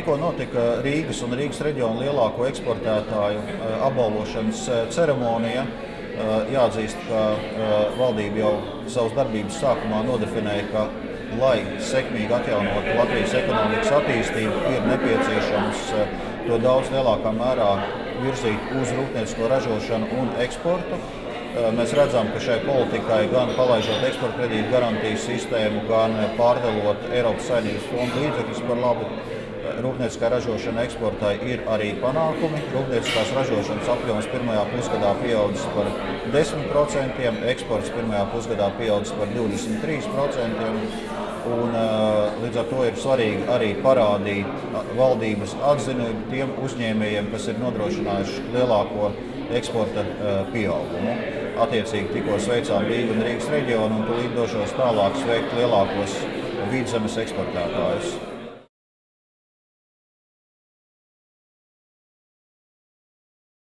Tikko notika Rīgas un Rīgas reģiona lielāko eksportētāju apbalvošanas ceremonija. Jāatzīst, ka valdība jau savas darbības sākumā nodefinēja, ka, lai sekmīgi atjaunotu Latvijas ekonomikas attīstību, ir nepieciešams to daudz lielākā mērā virzīt uz rūpniecisko ražošanu un eksportu. Mēs redzam, ka šai politikai gan palaižot eksporta kredītu garantiju sistēmu, gan pārdalot Eiropas Savienības fondu līdzekļus par labu rūpnieciskā ražošana eksportai, ir arī panākumi. Rūpnieciskās ražošanas apjoms pirmajā pusgadā pieaudzis par 10%, eksports pirmajā pusgadā pieaudzis par 23%. Un, līdz ar to ir svarīgi arī parādīt valdības atzinumu tiem uzņēmējiem, kas ir nodrošinājuši lielāko eksporta pieaugumu. Attiecīgi tikko sveicām Rīgu un Rīgas reģionu un tūlīt došos tālāk sveikt lielākos vidzemes eksportētājus.